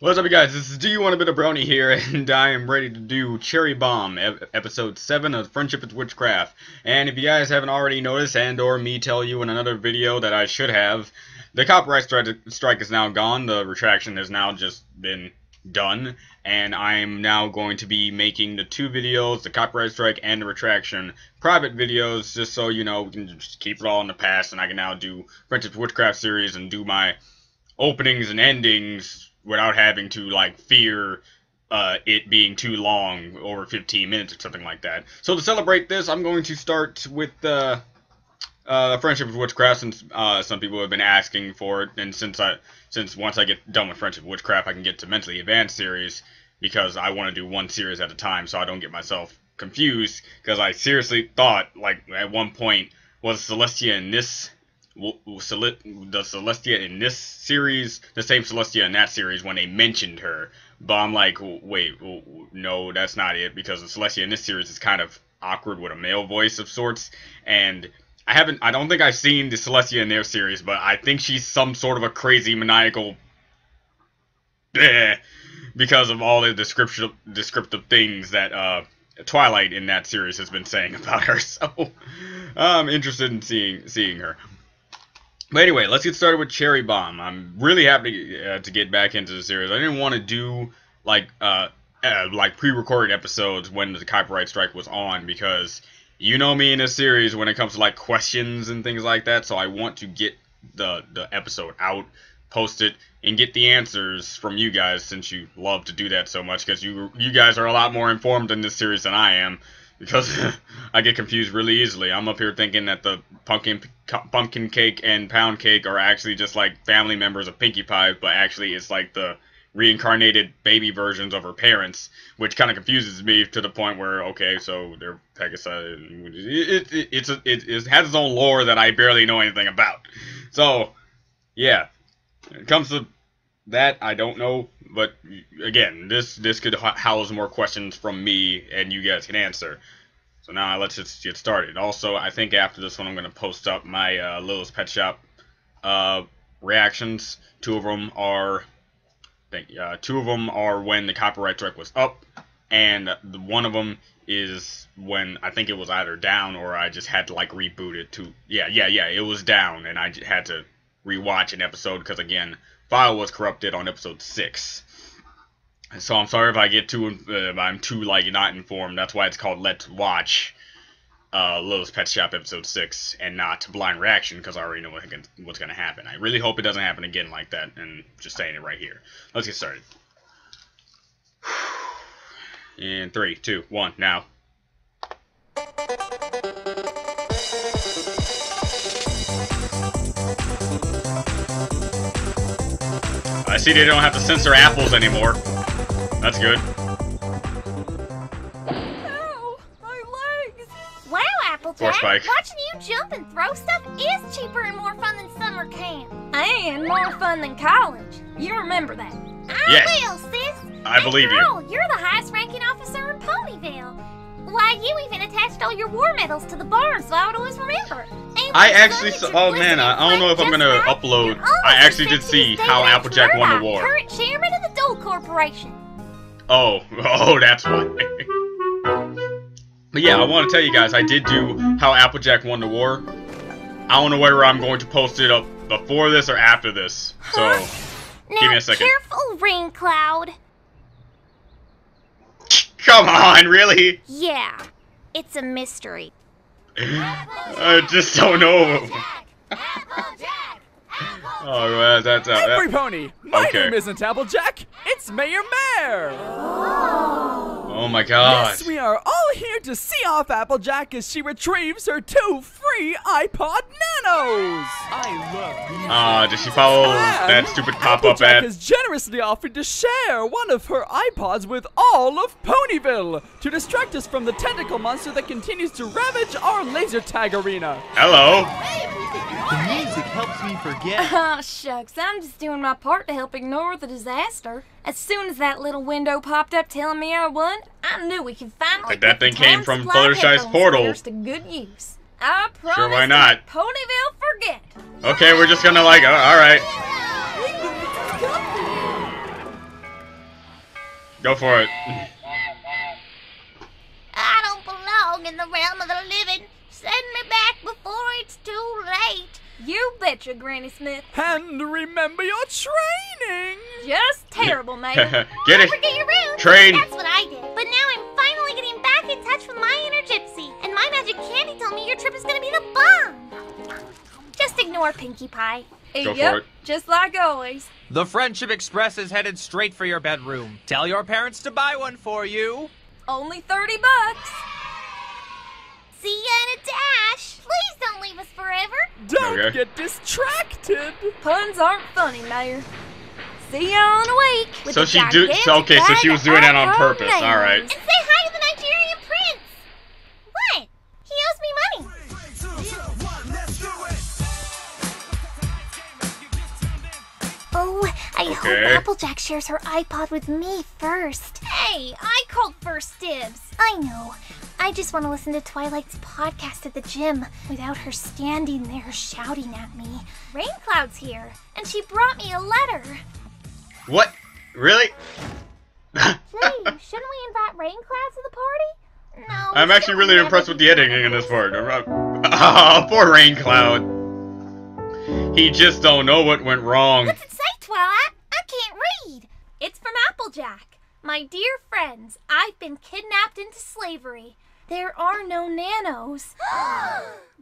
What's up, you guys? This is Do You Want a Bit of Brony here, and I am ready to do Cherry Bomb, episode 7 of Friendship with Witchcraft. And if you guys haven't already noticed, and or me tell you in another video that I should have, the copyright strike is now gone. The retraction has now just been done, and I'm now going to be making the two videos, the copyright strike and the retraction, private videos, just so you know we can just keep it all in the past, and I can now do Friendship with Witchcraft series and do my openings and endings without having to, like, fear it being too long, over 15 minutes or something like that. So to celebrate this, I'm going to start with Friendship with Witchcraft, since some people have been asking for it, and since once I get done with Friendship with Witchcraft, I can get to Mentally Advanced series, because I want to do one series at a time, so I don't get myself confused, because I seriously thought, like, at one point, was Celestia in this... the Celestia in this series the same Celestia in that series when they mentioned her? But I'm like, wait, no, that's not it, because the Celestia in this series is kind of awkward with a male voice of sorts, and I don't think I've seen the Celestia in their series, but I think she's some sort of a crazy maniacal because of all the descriptive things that Twilight in that series has been saying about her. So I'm interested in seeing her. But anyway, let's get started with Cherry Bomb. I'm really happy to get back into the series. I didn't want to do like pre-recorded episodes when the copyright strike was on, because you know me in this series when it comes to like questions and things like that. So I want to get the episode out, post it, and get the answers from you guys, since you love to do that so much, because you guys are a lot more informed in this series than I am. Because I get confused really easily. I'm up here thinking that the pumpkin cake and pound cake are actually just like family members of Pinkie Pie, but actually it's like the reincarnated baby versions of her parents, which kind of confuses me to the point where, okay, so they're Pegasus. It has its own lore that I barely know anything about. So, yeah, when it comes to that, I don't know, but again, this could house more questions from me, and you guys can answer. So now let's just get started. Also, I think after this one, I'm going to post up my Lilith's Pet Shop reactions. Two of them are when the copyright strike was up, and one of them is when I think it was either down or I just had to like reboot it to. Yeah, it was down, and I had to rewatch an episode because, again, file was corrupted on episode 6. So I'm sorry if I get I'm too like not informed. That's why it's called Let's Watch Lilith's Pet Shop episode 6 and not Blind Reaction, because I already know what's going to happen. I really hope it doesn't happen again like that, and just saying it right here. Let's get started. In 3, 2, 1, now. I see they don't have to censor apples anymore. That's good. Ow, my legs! Wow, Applejack, watching you jump and throw stuff is cheaper and more fun than summer camp. And more fun than college. You remember that. I will, sis. I believe you. Girl, you're the highest ranking officer in Ponyville. Why, you even attached all your war medals to the barn, so I would always remember. I actually saw, oh man, I don't know if I'm gonna upload. I actually did see how Applejack won the war. Current chairman of the Dole Corporation. Oh, that's why. But yeah, I want to tell you guys, I did do how Applejack won the war. I don't know whether I'm going to post it up before this or after this. So, give me a second. Careful, Rain Cloud. Come on, really? Yeah, it's a mystery. I just don't know. Applejack! Oh, well, that's Every pony! My name isn't Applejack, it's Mayor Mare! Oh my god. Yes, we are all here to see off Applejack as she retrieves her 2 free iPod Nanos! I love did she follow that stupid pop-up Applejack ad? has generously offered to share one of her iPods with all of Ponyville to distract us from the tentacle monster that continues to ravage our laser tag arena. Hello. The music helps me forget. Oh, shucks, I'm just doing my part to help ignore the disaster. As soon as that little window popped up telling me I won, I knew we could finally Like that put the thing came time from supply Fluttershy's headphones portal. players to good use. I promise Sure, why not? Ponyville forget. Okay, we're just gonna like, alright. Go for it. I don't belong in the realm of the living. Send me back before it's too late. You betcha, Granny Smith. And remember your training. Just terrible, Mayor. Get it? Forget your roots. Train. That's what I did. But now I'm finally getting back in touch with my inner gypsy. And my magic candy told me your trip is gonna be the bomb. Just ignore Pinkie Pie. Go for it. Just like always. The Friendship Express is headed straight for your bedroom. Tell your parents to buy one for you. Only $30. See ya in a dash. Please don't leave us forever. Don't get distracted. Puns aren't funny, Mayor. See ya in a week. With So the she gigantic so she was doing that on bag of purpose. names. All right. And say hi to the Nigerian prince. What? He owes me money. Oh, I hope Applejack shares her iPod with me first. Hey, I called first dibs. I know. I just want to listen to Twilight's podcast at the gym without her standing there shouting at me. Raincloud's here, and she brought me a letter. What? Really? Shouldn't we invite Raincloud to the party? No. I'm actually really impressed with the editing in this part. Poor Raincloud. He just don't know what went wrong. What's it say, Twilight? I can't read. It's from Applejack. My dear friends, I've been kidnapped into slavery. There are no nanos.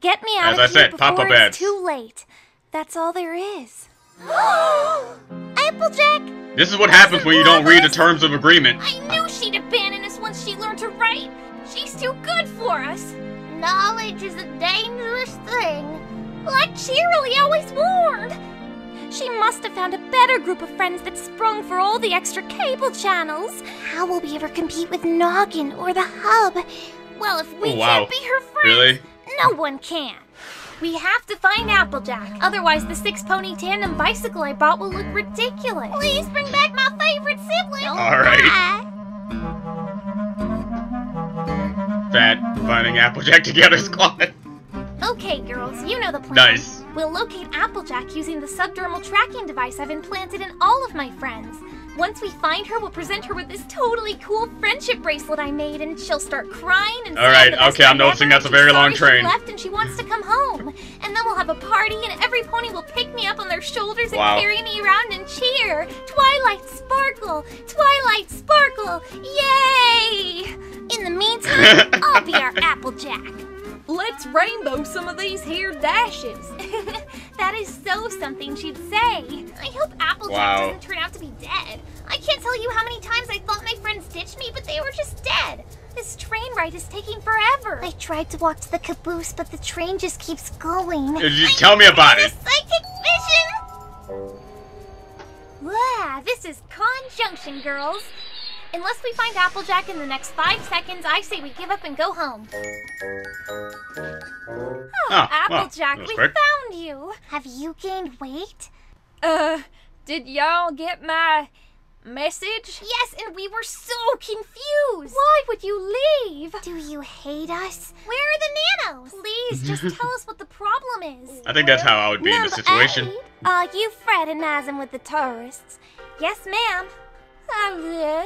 Get me out of here before it's too late. That's all there is. Applejack! This is what happens when you don't read the terms of agreement. I knew she'd abandon us once she learned to write. She's too good for us. Knowledge is a dangerous thing. Like Cheerilee always warned. She must have found a better group of friends that sprung for all the extra cable channels. How will we ever compete with Noggin or the Hub? Well, if we can't be her friends, really? No one can. We have to find Applejack. Otherwise, the 6-pony tandem bicycle I bought will look ridiculous. Please bring back my favorite sibling. All right. Finding Applejack together squad. Okay, girls, you know the plan. Nice. We'll locate Applejack using the subdermal tracking device I've implanted in all of my friends. Once we find her, we'll present her with this totally cool friendship bracelet I made, and she'll start crying and Alright, okay, I'm noticing that's a very long train. She left and she wants to come home. And then we'll have a party, and every pony will pick me up on their shoulders and carry me around and cheer. Twilight Sparkle! Twilight Sparkle! Yay! In the meantime, I'll be our Applejack. Let's rainbow some of these here dashes. That is so something she'd say. I hope Applejack doesn't turn out to be dead. I can't tell you how many times I thought my friends ditched me, but they were just dead. This train ride is taking forever. I tried to walk to the caboose, but the train just keeps going. Tell me about it. Psychic vision! Wow, this is Conjunction, girls. Unless we find Applejack in the next 5 seconds, I say we give up and go home. Oh, Applejack, we found you. Have you gained weight? Did y'all get my message? Yes, and we were so confused. Why would you leave? Do you hate us? Where are the nanos? Please, just tell us what the problem is. I think that's how I would be in this situation. You fraternizing with the tourists? Yes, ma'am. Hello?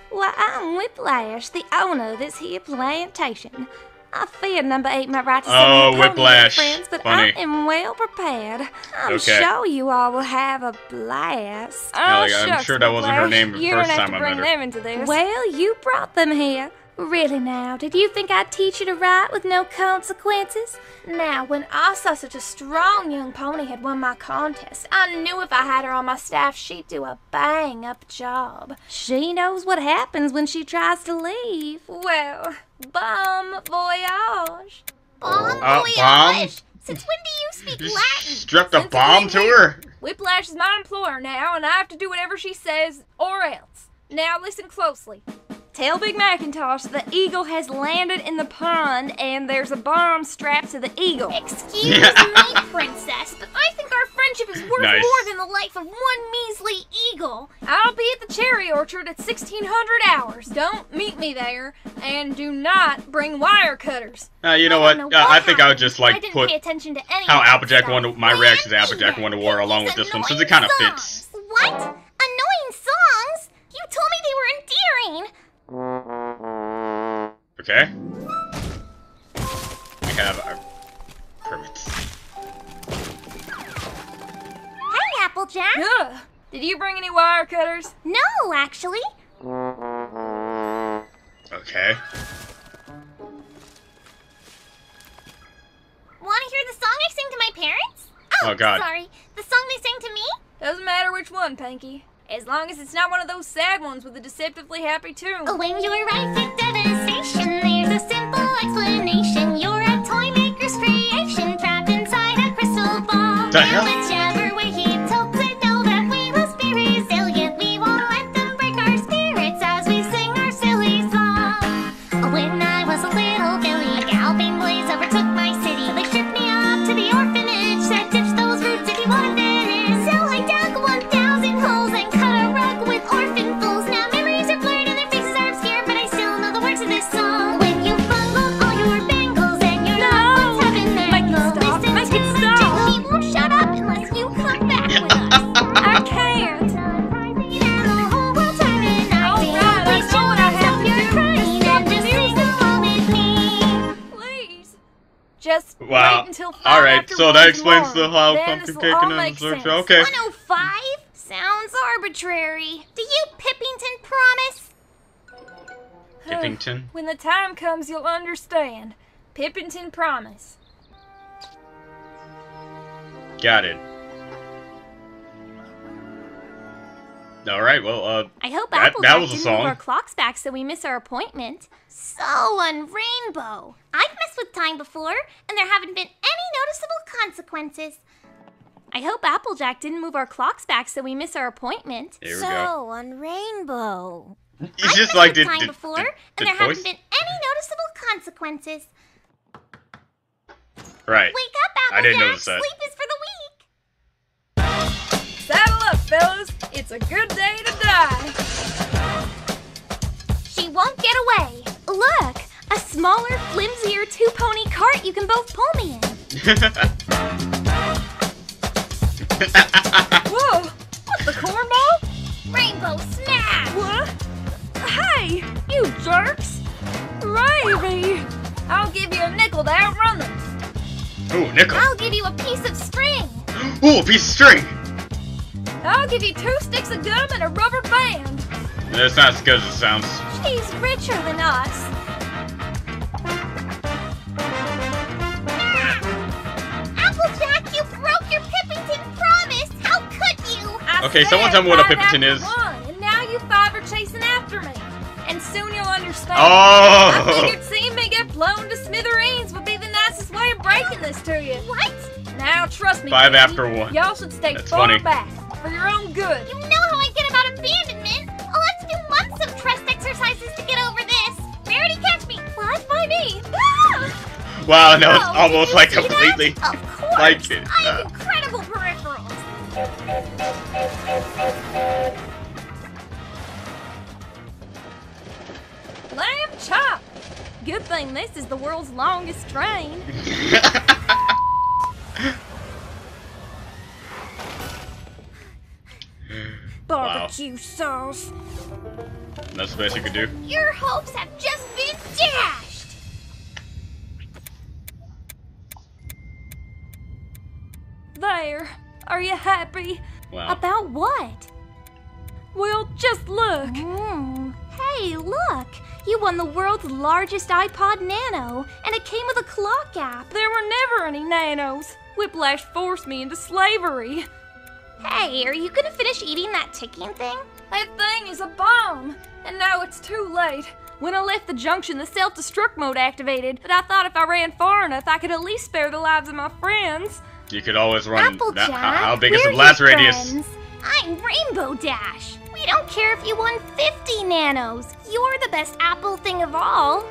Why, I'm Whiplash, the owner of this here plantation. I fear number 8 might write to some of Whiplash. Friends, but Funny. I am well prepared. I'm sure you all will have a blast. I'm sure that wasn't her name the first time I met her. Them into this. Well, you brought them here. Really now, did you think I'd teach you to write with no consequences? Now, when I saw such a strong young pony had won my contest, I knew if I had her on my staff, she'd do a bang-up job. She knows what happens when she tries to leave. Well, bon voyage. Bon voyage? Since when do you speak Latin? Strapped a bomb to her? Whiplash is my employer now, and I have to do whatever she says, or else. Now listen closely. Tell Big Macintosh the eagle has landed in the pond and there's a bomb strapped to the eagle. Excuse me, princess, but I think our friendship is worth more than the life of one measly eagle. I'll be at the cherry orchard at 1600 hours. Don't meet me there, and do not bring wire cutters. You know what? I think I would just like put how Applejack wanted my reaction to Applejack Wonder War along with this one, since it kind of fits. What? Annoying songs? You told me they were train. Okay. We have our permits. Hey, Applejack. Ugh. Did you bring any wire cutters? No, actually. Okay. Want to hear the song I sing to my parents? Oh, God. Sorry. The song they sing to me? Doesn't matter which one, Pinky. As long as it's not one of those sad ones with a deceptively happy tune. When you arrive at devastation, there's a simple explanation. You're a toy maker's creation, trapped inside a crystal ball. The hell? Whichever way he tilts it, know that we must be resilient. We won't let them break our spirits as we sing our silly song. When I was a little Billy, a galloping blaze overtook my city. They shipped me off to the orphanage, said ditch those roots if you want advantage. So I dug 1,000 holes and cut a rug with orphan fools. Now memories are blurred and their faces are obscure, but I still know the words of this song. When you bungled all your bangles and your loved ones have been mangled, listen Make to it the stop. jingle. He won't shut up unless you come back with us. I can't. Please. Just Wow. wait until 5 Alright, after so one that is explains the warm. how Then pumpkin this'll cake all and then make the sense. okay. 105? Sounds arbitrary. Do you Pippington promise? Pippington. When the time comes, you'll understand. Pippington promise. Got it. Alright, well, I hope that Applejack was a didn't song. move our clocks back so we miss our appointment. So on Rainbow. I've messed with time before, and there haven't been any noticeable consequences. I hope Applejack didn't move our clocks back so we miss our appointment. Here we so go. on Rainbow. It's I've just messed like with time before, and there haven't been any noticeable consequences. Right. Wake up, Applejack. I didn't notice that. Sleep is for the weak. Saddle up, fellas. It's a good day to die. She won't get away. Look, a smaller, flimsier two-pony cart you can both pull me in. Whoa! What, the cornball? Rainbow smash! What? Hey, you jerks! Gravy! I'll give you a nickel to outrun them. Ooh, nickel. I'll give you a piece of string. Ooh, a piece of string. I'll give you 2 sticks of gum and a rubber band. That's not as good as it sounds. She's richer than us. Applejack, you broke your Pippington promise. How could you? Okay, someone tell me what a Pippington is. And now you 5 are chasing after me. And soon you'll understand. Oh! I figured seeing me get blown to smithereens would be the nicest way of breaking this to you. What? Now trust me, 5 baby, after 1. y'all should stay That's far funny. back for your own good. You know how I get about abandonment. I'll have to do months of trust exercises to get over this. Rarity, catch me. What? Why me? Ah! Wow, that was Oh, almost did you like see completely. that? Of course. like it. I have incredible peripherals. Lamb chop. Good thing this is the world's longest train. Barbecue sauce. That's the best you could do. Your hopes have just been dashed. There. Are you happy? Wow. About what? Well, just look. Hey, look. You won the world's largest iPod Nano, and it came with a clock app. There were never any nanos. Whiplash forced me into slavery. Hey, are you gonna finish eating that ticking thing? That thing is a bomb. And now it's too late. When I left the junction, the self-destruct mode activated, but I thought if I ran far enough, I could at least spare the lives of my friends. You could always run. Applejack, How big is we're the blast your radius? friends. I'm Rainbow Dash. We don't care if you won 50 nanos. You're the best apple thing of all.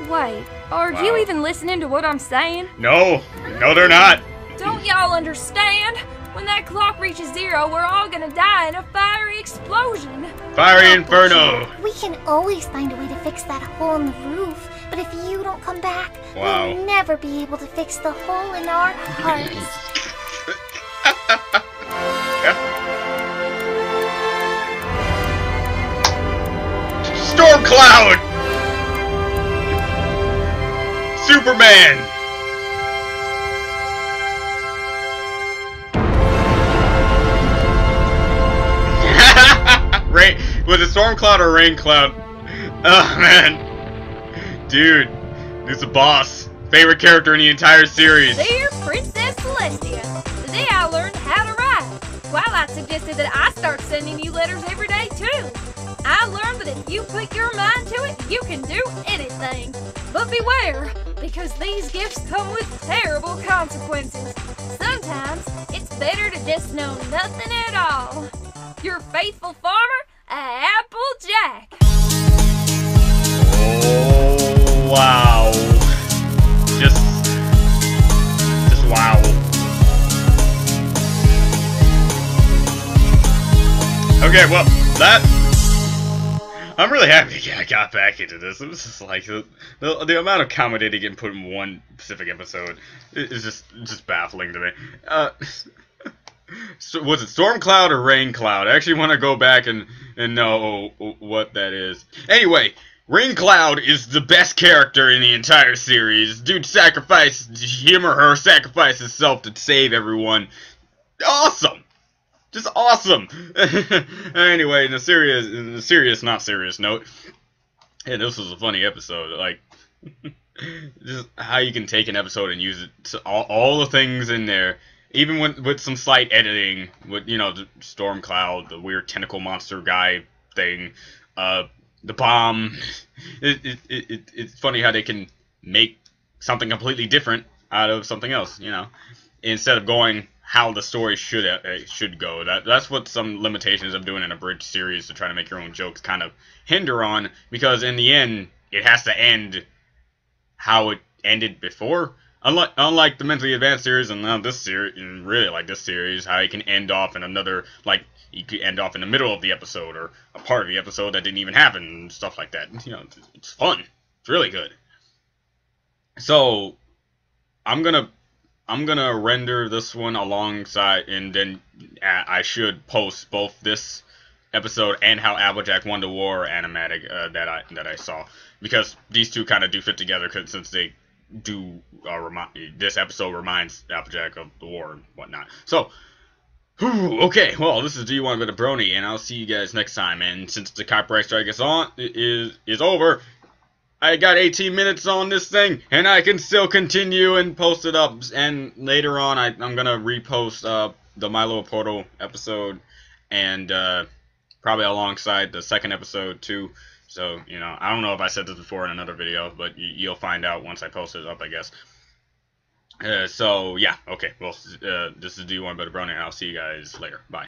Wait, are Wow. you even listening to what I'm saying? No, no, they're not. Don't y'all understand? When that clock reaches 0, we're all gonna die in a fiery explosion. Fiery Inferno. We can always find a way to fix that hole in the roof. But if you don't come back, Wow. we'll never be able to fix the hole in our hearts. Storm Cloud! Superman! Rain, was it Storm Cloud or Rain Cloud? Oh man. Dude, he's the boss. Favorite character in the entire series. Dear Princess Celestia, today I learned how to write. Twilight suggested that I start sending you letters every day too. I learned that if you put your mind to it, you can do anything. But beware, because these gifts come with terrible consequences. Sometimes it's better to just know nothing at all. Your faithful farmer, Applejack. Oh, wow. Just wow. Okay, well, I'm really happy I got back into this. It was just like the amount of comedy they can put in one specific episode is just baffling to me. So was it Storm Cloud or Rain Cloud? I actually want to go back and know what that is. Anyway, Rain Cloud is the best character in the entire series. Dude him or her sacrifices himself to save everyone. Awesome! Just awesome! Anyway, in a serious, not serious note, yeah, this was a funny episode. Like, just how you can take an episode and use it to all the things in there. Even with some slight editing, with, you know, the Storm Cloud, the weird tentacle monster guy thing, the bomb. It's funny how they can make something completely different out of something else, you know, instead of going how the story should go. That's what some limitations of doing an abridged series to try to make your own jokes kind of hinder on, because in the end, it has to end how it ended before. Unlike the mentally advanced series and now this series, and really like this series, how you can end off in another, like, you could end off in the middle of the episode or a part of the episode that didn't even happen and stuff like that. You know, it's fun. It's really good. So I'm gonna render this one alongside, and then I should post both this episode and how Applejack won the war animatic that I saw, because these two kind of do fit together, since they do this episode reminds Applejack of the war and whatnot. So, okay, well, this is Do You Want a Bit of Brony, and I'll see you guys next time. And since the copyright strike is over, I got 18 minutes on this thing, and I can still continue and post it up. And later on, I'm gonna repost the My Little Portal episode, and probably alongside the second episode too. So, you know, I don't know if I said this before in another video, but you'll find out once I post it up, I guess. So, yeah, okay. Well, this is Do You Want a Bit of Brony, and I'll see you guys later. Bye.